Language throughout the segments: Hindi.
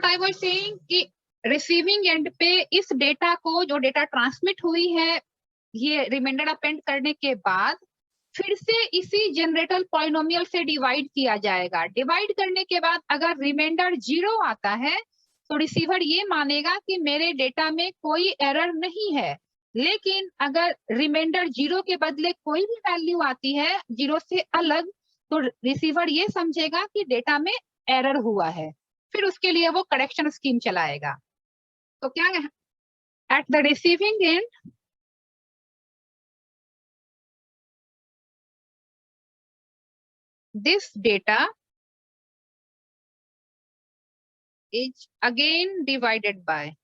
व्हाट आई वाज सेइंग कि रिसीविंग एंड पे इस डेटा को, जो डेटा ट्रांसमिट हुई है, ये रिमाइंडर अपेंड करने के बाद फिर से इसी जनरेटर पॉलिनोमियल से डिवाइड किया जाएगा। डिवाइड करने के बाद अगर रिमाइंडर 0 आता है तो रिसीवर ये मानेगा कि मेरे डेटा में कोई एरर नहीं है। लेकिन अगर रिमाइंडर 0 के बदले कोई भी वैल्यू आती है 0 से अलग, तो रिसीवर ये समझेगा कि डेटा में एरर हुआ है, फिर उसके लिए वो करेक्शन स्कीम चलाएगा। तो क्या at the receiving end this data is again divided by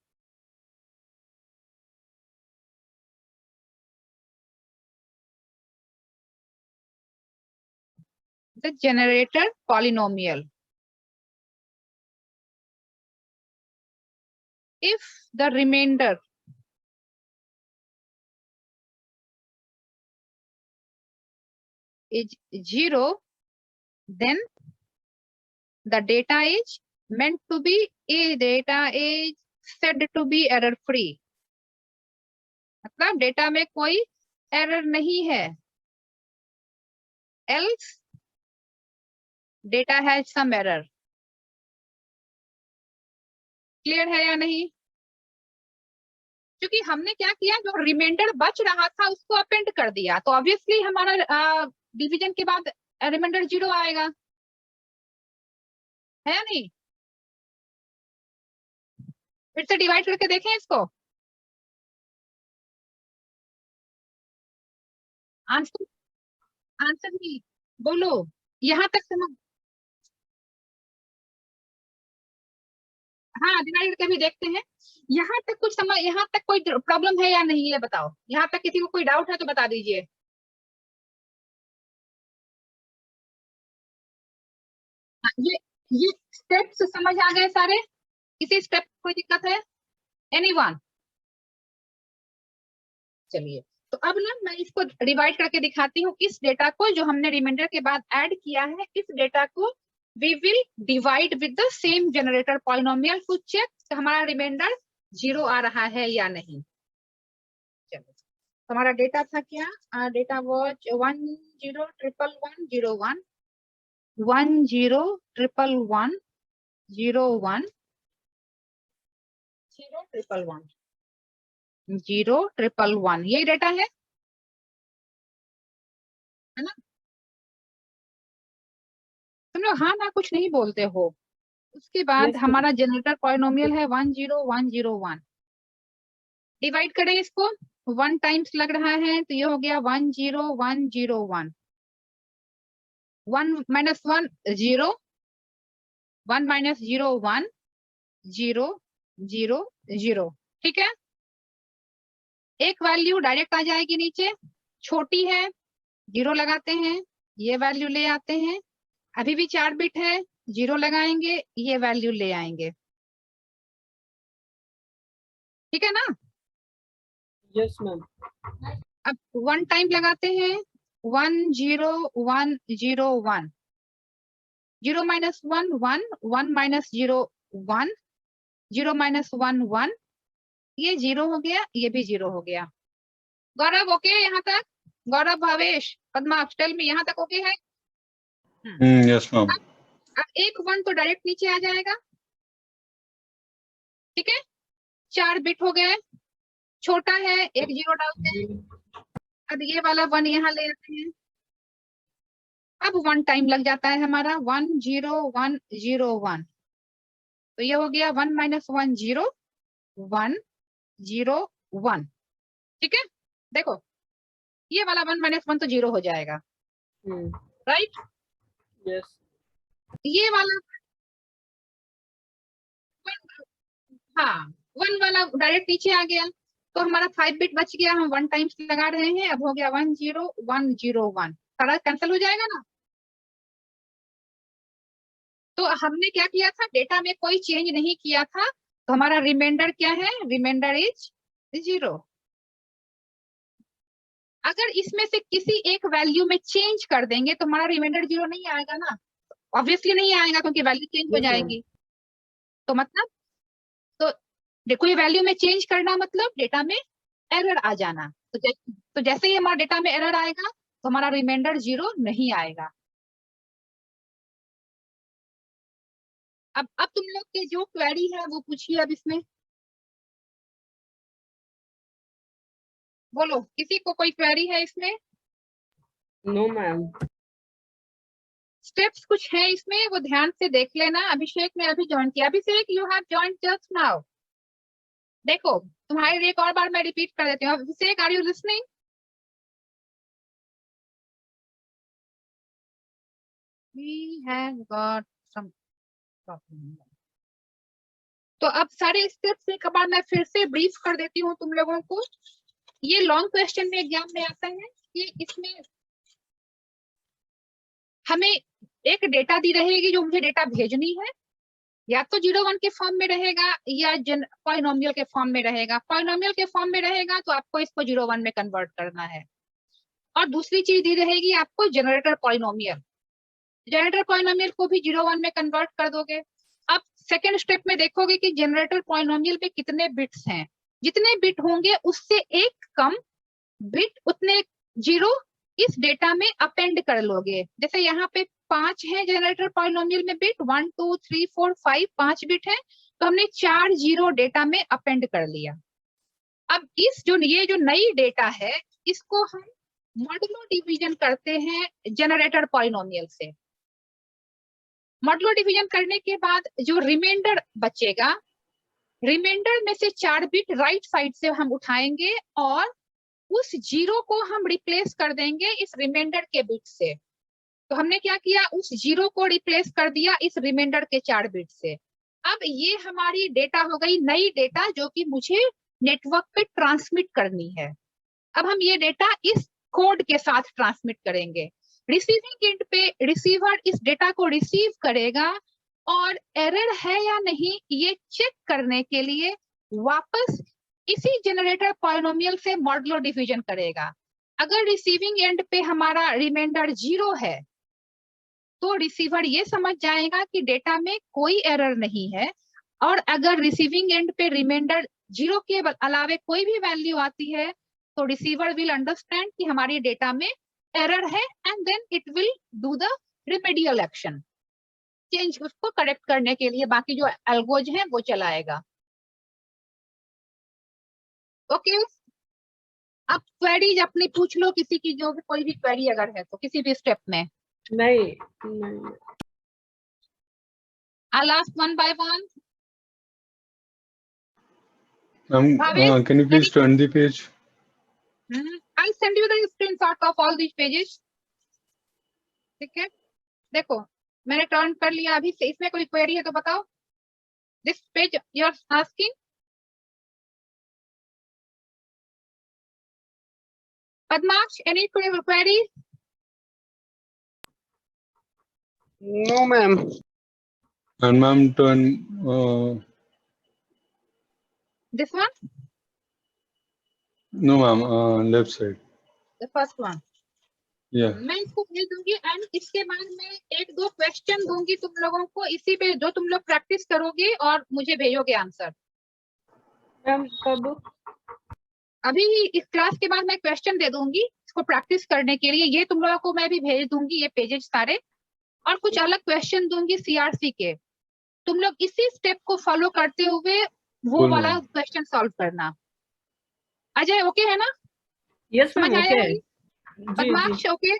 the generator polynomial. If the remainder is 0, then the data is meant to be, data is said to be error free. मतलब डेटा में कोई एरर नहीं है। Else data has some error. Clear है या नहीं? क्योंकि हमने क्या किया, जो रिमाइंडर बच रहा था उसको अपेंड कर दिया, तो ऑब्वियसली हमारा डिवीजन के बाद रिमाइंडर 0 आएगा, है या नहीं? फिर से डिवाइड करके देखें इसको। आंसर आंसर नहीं बोलो, यहाँ तक समझ। हाँ, डिवाइड करके भी देखते हैं। यहाँ तक कुछ समझ, यहाँ तक कोई प्रॉब्लम है या नहीं, ये बताओ। यहाँ तक किसी को कोई डाउट है तो बता दीजिए। ये स्टेप्स समझ आ गए सारे? किसी स्टेप कोई दिक्कत है? एनीवन? चलिए, तो अब ना मैं इसको डिवाइड करके दिखाती हूँ। इस डेटा को जो हमने रिमाइंडर के बाद ऐड किया है, इस डेटा को we will divide with the same generator polynomial to check हमारा रिमाइंडर 0 आ रहा है या नहीं। चलो, हमारा डेटा था क्या? डेटा वॉज 10111101 1011101011 011 यही डेटा है ना? तुम लोग हाँ ना कुछ नहीं बोलते हो। उसके बाद हमारा जनरेटर पॉलिनोमियल है 10101। डिवाइड करें इसको, 1 टाइम्स लग रहा है तो ये हो गया 10101। 1 माइनस 1 0, 1 माइनस 0 1, 0 0 0। ठीक है, एक वैल्यू डायरेक्ट आ जाएगी नीचे, छोटी है 0 लगाते हैं, ये वैल्यू ले आते हैं। अभी भी 4 बिट है, 0 लगाएंगे, ये वैल्यू ले आएंगे। ठीक है ना? Yes ma'am. अब 1 टाइम लगाते हैं, 1 0 1 0 1, 0 माइनस 1 1, 1 माइनस 0 1, 0 माइनस 1 1, ये 0 हो गया, ये भी 0 हो गया। गौरव ओके यहाँ तक? गौरव, भावेश, पद्मा, टेल मी, यहाँ तक ओके है? Yes ma'am. अब एक 1 तो डायरेक्ट नीचे आ जाएगा। ठीक है, 4 बिट हो गए, छोटा है, एक 0 डालते हैं। अब ये वाला 1 यहाँ ले आते हैं। अब 1 टाइम लग जाता है हमारा, 1 0 1 0 1, तो ये हो गया 1 माइनस 1 0 1 0 1। ठीक है, देखो ये वाला 1 माइनस 1 तो 0 हो जाएगा, राइट? यस। ये वाला हाँ 1 वाला डायरेक्ट नीचे आ गया, तो हमारा 5 बिट बच गया। हम 1 टाइम्स लगा रहे हैं, अब हो गया 1 0 1 0 1, सारा कैंसिल हो जाएगा ना? तो हमने क्या किया था, डेटा में कोई चेंज नहीं किया था, तो हमारा रिमाइंडर क्या है? Remainder is 0। अगर इसमें से किसी एक वैल्यू में चेंज कर देंगे तो हमारा रिमाइंडर 0 नहीं आएगा ना? ऑब्वियसली नहीं आएगा, क्योंकि वैल्यू चेंज हो जाएगी। तो मतलब कोई वैल्यू में चेंज करना मतलब डेटा में एरर आ जाना। तो जैसे ही हमारा डेटा में एरर आएगा तो हमारा रिमाइंडर 0 नहीं आएगा। अब तुम लोग के जो क्वेरी है वो पूछिए। अब इसमें बोलो, किसी को कोई क्वेरी है इसमें? No ma'am. स्टेप्स कुछ है इसमें, वो ध्यान से देख लेना। अभिषेक ने अभी ज्वाइन किया। Abhishek, you have join just now. देखो, तुम्हारे लिए एक और बार मैं रिपीट कर देती हूँ। Abhishek, are you listening? We have got some problem. तो अब सारे स्टेप्स एक बार मैं फिर से ब्रीफ कर देती हूँ तुम लोगों को। ये लॉन्ग क्वेश्चन में एग्जाम में आता है कि इसमें हमें एक डेटा दी रहेगी जो मुझे डेटा भेजनी है, या तो 0-1 के फॉर्म में रहेगा या पॉलिनोमियल के फॉर्म में रहेगा। पॉलिनोमियल के फॉर्म में रहेगा तो आपको इसको 0-1 में कन्वर्ट करना है। और दूसरी चीज दी रहेगी आपको जनरेटर पॉलिनोमियल। जनरेटर पॉलिनोमियल को भी 0-1 में कन्वर्ट कर दोगे। अब सेकेंड स्टेप में देखोगे कि जनरेटर पॉलिनोमियल में कितने बिट्स हैं। जितने बिट होंगे उससे एक कम बिट, उतने 0 इस डेटा में अपेंड कर लोगे। जैसे यहाँ पे 5 है जनरेटर पॉलिनोमियल में बिट, 1 2 3 4 5, 5 बिट है, तो हमने 4 0 डेटा में अपेंड कर लिया। अब ये जो नई डेटा है इसको हम मॉडुलो डिवीजन करते हैं जनरेटर पॉलिनोमियल से। मॉडुलो डिवीजन करने के बाद जो रिमाइंडर बचेगा, रिमाइंडर में से 4 बिट राइट साइड से हम उठाएंगे और उस 0 को हम रिप्लेस कर देंगे इस रिमाइंडर के बिट से। तो हमने क्या किया, उस 0 को रिप्लेस कर दिया इस रिमाइंडर के 4 बिट से। अब ये हमारी डेटा हो गई नई डेटा जो कि मुझे नेटवर्क पे ट्रांसमिट करनी है। अब हम ये डेटा इस कोड के साथ ट्रांसमिट करेंगे। रिसीविंग एंड पे रिसीवर इस डेटा को रिसीव करेगा और एरर है या नहीं ये चेक करने के लिए वापस इसी जनरेटर पॉलिनोमियल से मॉडुलो डिवीजन करेगा। अगर रिसीविंग एंड पे हमारा रिमाइंडर 0 है तो रिसीवर ये समझ जाएगा कि डेटा में कोई एरर नहीं है, और अगर रिसीविंग एंड पे रिमाइंडर 0 के अलावे कोई भी वैल्यू आती है तो रिसीवर विल अंडरस्टैंड कि हमारी डेटा में एरर है and then it will do the remedial action, change उसको करेक्ट करने के लिए बाकी जो एल्गोज हैं वो चलाएगा। ओके, अब क्वेरीज अपनी पूछ लो, किसी की जो भी कोई भी क्वेरी अगर है तो किसी भी स्टेप में। नहीं। I'll ask one by one. Can you please turn the page? I'll send you the screenshot of all these pages. ठीक है, देखो मैंने टर्न कर लिया अभी से। इसमें कोई क्वेरी है तो बताओ। This page you are asking. Padmaksh, any query? No ma'am. And ma'am, turn. This one? No ma'am, left side. The first one. Yeah. मैं इसको भेज दूंगी एंड इसके बाद मैं 1-2 क्वेश्चन दूंगी तुम लोगों को, इसी पे जो तुम लोग प्रैक्टिस करोगे और मुझे भेजोगे आंसर। मैम कब? अभी इस क्लास के बाद मैं क्वेश्चन दे दूंगी इसको प्रैक्टिस करने के लिए। ये तुम लोगों को मैं भी भेज दूंगी ये पेजेस सारे, और कुछ अलग क्वेश्चन दूंगी सीआरसी के। तुम लोग इसी स्टेप को फॉलो करते हुए वो Cool, वाला ma'am. क्वेश्चन सॉल्व करना। अजय ओके है ना? यस समझ मैम। आया ओके। अभी? Padmaksh okay?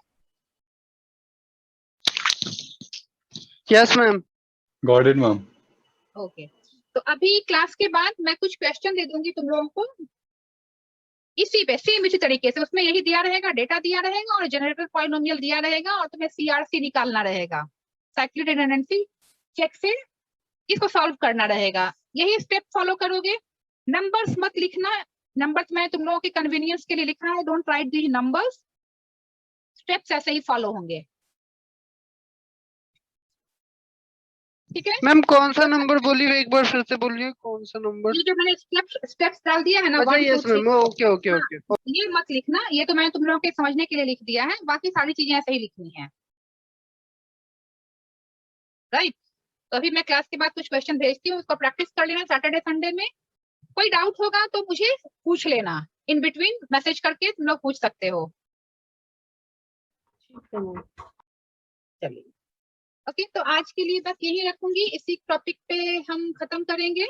Yes ma'am. Got it, ma'am. Okay, तो अभी क्लास के बाद मैं कुछ क्वेश्चन दे दूंगी तुम लोगों को इसी पे, सेम इसी तरीके से। उसमें यही दिया रहेगा, डेटा दिया रहेगा और जनरेटर पॉलिनोमियल दिया रहेगा, और तुम्हें सीआरसी निकालना रहेगा, साइक्लिक रिडंडेंसी चेक से इसको सॉल्व करना रहेगा। यही स्टेप फॉलो करोगे। नंबर्स मत लिखना, नंबर्स मैं तुम लोगों के कन्वीनियंस के लिए लिखा है, don't write the numbers. Steps ऐसे ही फॉलो होंगे, ठीक है? मैम कौन सा नंबर बोलिए, एक बार फिर से बोलिए, कौन सा नंबर? ये जो मैंने स्टेप्स डाल दिया है ना, अच्छा 1 2 yes 3, ma'am. Okay okay okay. ये मत लिखना, ये तो मैंने तुम लोगों के समझने के लिए लिख दिया है, बाकी सारी चीजें ऐसे ही लिखनी है, राइट? तो अभी मैं क्लास के बाद कुछ क्वेश्चन भेजती हूँ, उसको प्रैक्टिस कर लेना सैटरडे संडे में। कोई डाउट होगा तो मुझे पूछ लेना, इन बिटवीन मैसेज करके तुम लोग पूछ सकते हो। ठीक है मैम। चलिए ओके, तो आज के लिए बस यही रखूंगी, इसी टॉपिक पे हम खत्म करेंगे।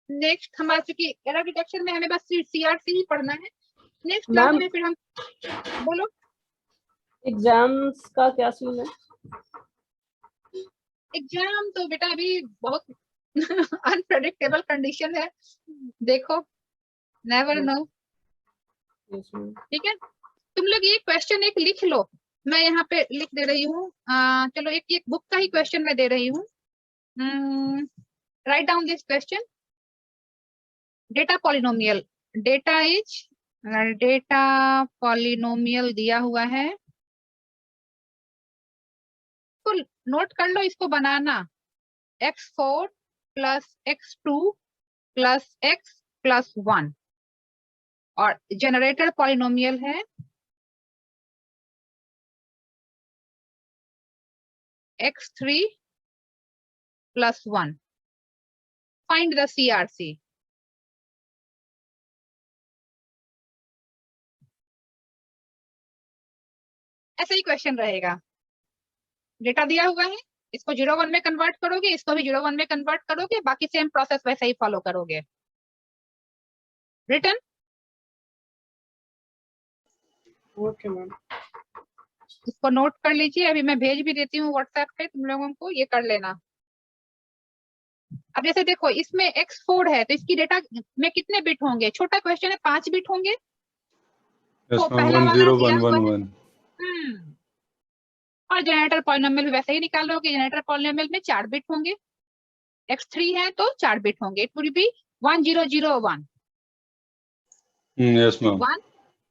नेक्स्ट हमारा, चूंकि एरर डिटेक्शन में हमें बस CRC ही पढ़ना है, नेक्स्ट क्लास मैम में फिर हम, बोलो। एग्जाम्स का क्या सीन है? एग्जाम तो बेटा अभी बहुत अनप्रेडिक्टेबल कंडीशन है, देखो, नेवर नो। Yes ma'am. ठीक है, तुम लोग ये क्वेश्चन एक लिख लो, मैं यहाँ पे लिख दे रही हूँ। चलो एक बुक का ही क्वेश्चन मैं दे रही हूँ। Write down this question. Data polynomial, data polynomial दिया हुआ है, तो नोट कर लो, इसको बनाना। x4 plus x2 plus x plus 1, और जनरेटर पॉलिनोमियल है x3 plus 1। Find the CRC। ऐसा ही क्वेश्चन रहेगा, डेटा दिया हुआ है, इसको 0 1 में कन्वर्ट करोगे, इसको भी 0 1 में कन्वर्ट करोगे, बाकी सेम प्रोसेस वैसे ही फॉलो करोगे। रिटर्न। Okay ma'am. इसको नोट कर लीजिए, अभी मैं भेज भी देती हूँ व्हाट्सएप पे, तुम लोगों को ये कर लेना। अब जैसे देखो, इसमें x4 है, तो इसकी डेटा में कितने बिट होंगे? छोटा क्वेश्चन है, 5 बिट होंगे। Yes, तो ma'am. पहला One वाला zero दिया one हुआ one है। one. और जनरेटर पॉलिनोमियल भी वैसे ही निकाल लोगे, जनरेटर पॉलिनोमियल में 4 बिट होंगे, x3 है तो 4 बिट होंगे, it will be 1001। Yes, ma'am. 1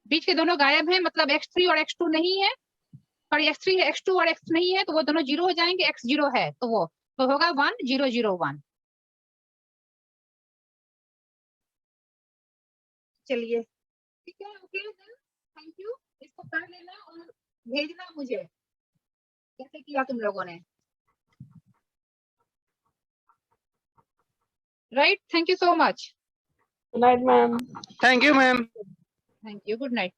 बीच के दोनों गायब हैं, मतलब x3 और x2 नहीं है, और x3 है, x2 और x नहीं है, तो वो दोनों 0 हो जाएंगे, x 0 है तो वो तो होगा 1001। चलिए ठीक है, ओके, थैंक यू। इसको कर लेना और भेजना मुझे कैसे किया तुम लोगों ने। Right, thank you so much. Good night ma'am. Thank you ma'am. Thank you, good night.